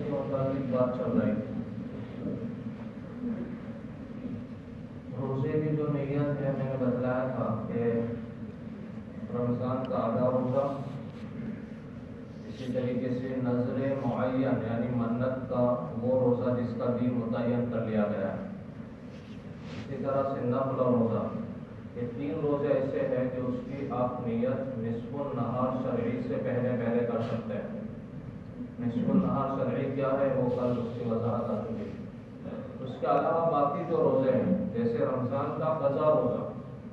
کے متعلق بات چل رہی ہے۔ روزے کی جو نیت ہے میں نے بتلایا تھا کہ رمضان کا آدھا روزہ، اسی طریقے سے نظر معین یعنی منت کا وہ روزہ جس کا دن متعین کر لیا گیا ہے، اسی طرح سے نفل روزہ، یہ تین روزے ایسے ہیں کہ اس کی آپ نیت نصف النہار شرعی سے پہلے کر سکتے ہیں۔ نصف النہار شرعی کیا ہے وہ کل اس کی وضاحت آ چکی۔ اس کے علاوہ باقی جو روزے ہیں جیسے رمضان کا قضا روزہ،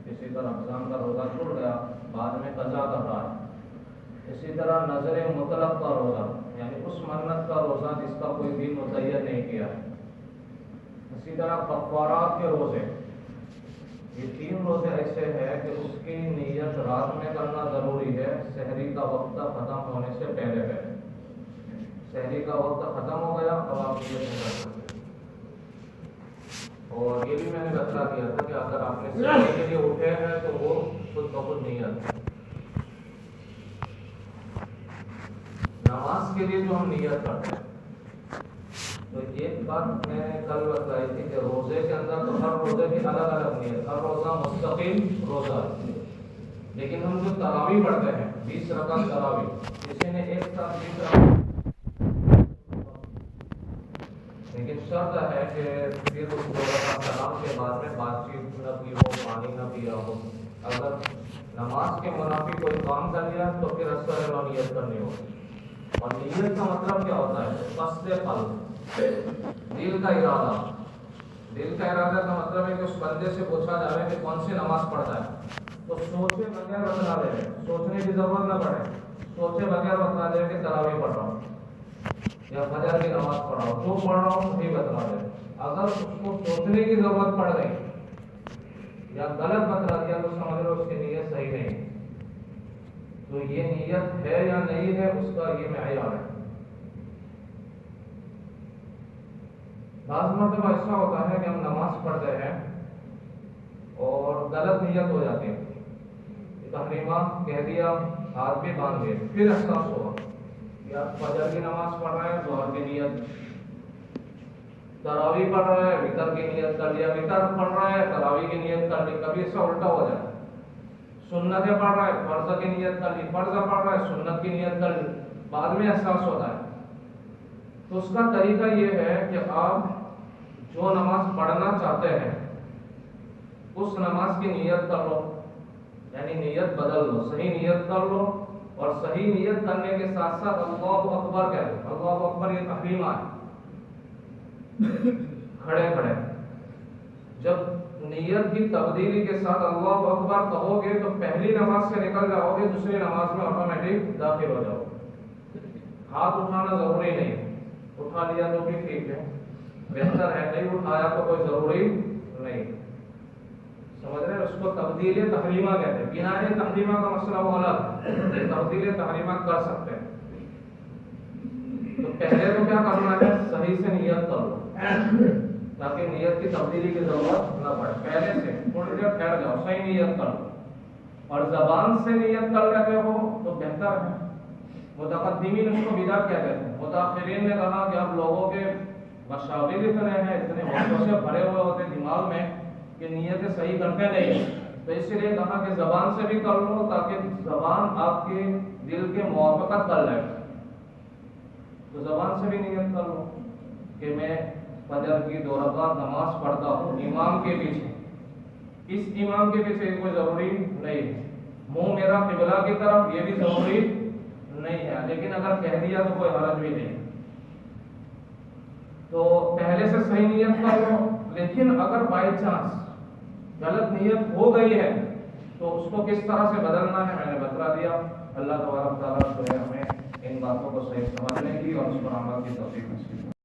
کسی کا رمضان کا روزہ چھوٹ گیا بعد میں قضا کر رہا ہے، اسی طرح نظر مطلق کا روزہ یعنی اس منت کا روزہ جس کا کوئی دن متعین نہیں کیا ہے، اسی طرح کفارات کے روزے، یہ تین روزے ایسے ہیں کہ اس کی نیت رات میں کرنا ضروری ہے، سحری کا وقت ختم ہونے سے پہلے۔ سحری کا وقت ختم ہو گیا اب آپ نیت نہیں کر سکتے۔ اور یہ بھی میں نے بتلا دیا تھا کہ اگر آپ نے سحری کے لیے اٹھے ہیں تو وہ خود بخود نیت، نماز کے لیے جو ہم نیت کرتے ہیں، تو ایک بات میں نے کل بتلائی تھی کہ روزے کے اندر تو ہر روزے کی الگ الگ نیت، ہر روزہ مستقل روزہ ہے، لیکن ہم جو تراویح پڑھتے ہیں 20 رکعت تراویح، کسی نے ایک ساتھ 20 رکعت، لیکن شرط ہے کہ پھر اس دو رکعت سلام کے بعد میں بات چیت نہ کی ہو، پانی نہ پیا ہو۔ اگر نماز کے منافی کوئی کام کر لیا تو پھر اثر و نیت کرنی ہوگی۔ اور نیت کا مطلب کیا ہوتا ہے؟ قصد قلب، دل کا ارادہ۔ دل کا ارادہ کا مطلب ہے کہ اس بندے سے پوچھا جائے کہ کون سی نماز پڑھتا ہے تو سوچے بغیر بتلا دے، سوچنے کی ضرورت نہ پڑے، سوچے بغیر بتلا دے کہ تراویح پڑھ رہا ہوں یا فجر کی نماز پڑھ رہا ہوں، جو پڑھ رہا ہوں وہی بتلا دے۔ اگر اس کو سوچنے کی ضرورت پڑ گئی یا غلط بتلا دیا تو سمجھ لو اس کی نیت صحیح نہیں۔ تو یہ نیت ہے یا نہیں ہے اس کا یہ معیار ہے۔ بعض مرتبہ ایسا ہوتا ہے کہ ہم نماز پڑھتے ہیں اور غلط نیت ہو جاتی ہے، تحریمہ کہہ دیا، ہاتھ بھی باندھ دیے، پھر احساس ہوا یا فجر کی نماز پڑھ رہا ہے ظہر کی نیت، تراویح پڑھ رہا ہے وتر کی نیت کر لیا، وتر پڑھ رہا ہے تراویح کی نیت کر لی، کبھی ایسا الٹا ہو جاتا ہے، سنتیں پڑھ رہا ہے فرض کی نیت کر لی، فرض پڑھ رہا ہے سنت کی نیت کر لی، بعد میں احساس ہوتا ہے۔ تو اس کا طریقہ یہ ہے کہ آپ جو نماز پڑھنا چاہتے ہیں اس نماز کی نیت کر لو، یعنی نیت بدل لو، صحیح نیت کر لو، اور صحیح نیت کرنے کے ساتھ ساتھ اللہ اکبر کہہ دو۔ اللہ اکبر یہ تحریمہ ہے، کھڑے کھڑے جب نیت کی تبدیلی کے ساتھ اللہ اکبر کہو گے تو پہلی نماز سے نکل جاؤ گے، دوسری نماز میں آٹومیٹک داخل ہو جاؤ گے۔ ہاتھ اٹھانا ضروری نہیں، اٹھا لیا تو بھی ٹھیک ہے، بہتر ہے، نہیں اٹھایا تو کوئی ضروری نہیں، سمجھ رہے ہیں؟ اس کو تبدیل تحریمہ کہتے ہیں۔ بناء تحریمہ کا مسئلہ وہ الگ، تبدیل تحریمہ کر سکتے ہیں۔ تو پہلے تو کیا کرنا ہے؟ صحیح سے نیت کر لو تاکہ نیت کی تبدیلی کی ضرورت نہ پڑے، پہلے سے تھوڑی دیر ٹھہر جاؤ، صحیح نیت کر لو، اور زبان سے نیت کر لیتے ہو تو بہتر ہے۔ متقدمین اس کو بدعت کہتے ہیں، متاخرین نے کہا کہ اب لوگوں کے مشاغل اتنے ہیں، اتنے وقتوں سے بھرے ہوئے ہوتے دماغ میں کہ نیتیں صحیح کرتے نہیں، تو اس لیے کہا کہ زبان سے بھی کر لو تاکہ زبان آپ کے دل کے موافقت کر لے۔ تو زبان سے بھی نیت کر لو کہ میں فجر کی 2 رکعت نماز پڑھتا ہوں امام کے پیچھے، اس امام کے پیچھے کوئی ضروری نہیں ہے، منہ میرا قبلہ کی طرف یہ بھی ضروری نہیں ہے، لیکن اگر کہہ دیا تو کوئی حرج بھی نہیں۔ تو پہلے سے صحیح نیت کر لو، لیکن اگر بائی چانس غلط نیت ہو گئی ہے تو اس کو کس طرح سے بدلنا ہے میں نے بتلا دیا۔ اللہ تبارک و تعالیٰ ہمیں ان باتوں کو صحیح سمجھنے کی اور اس پر عمل کی توفیق نصیب کرے۔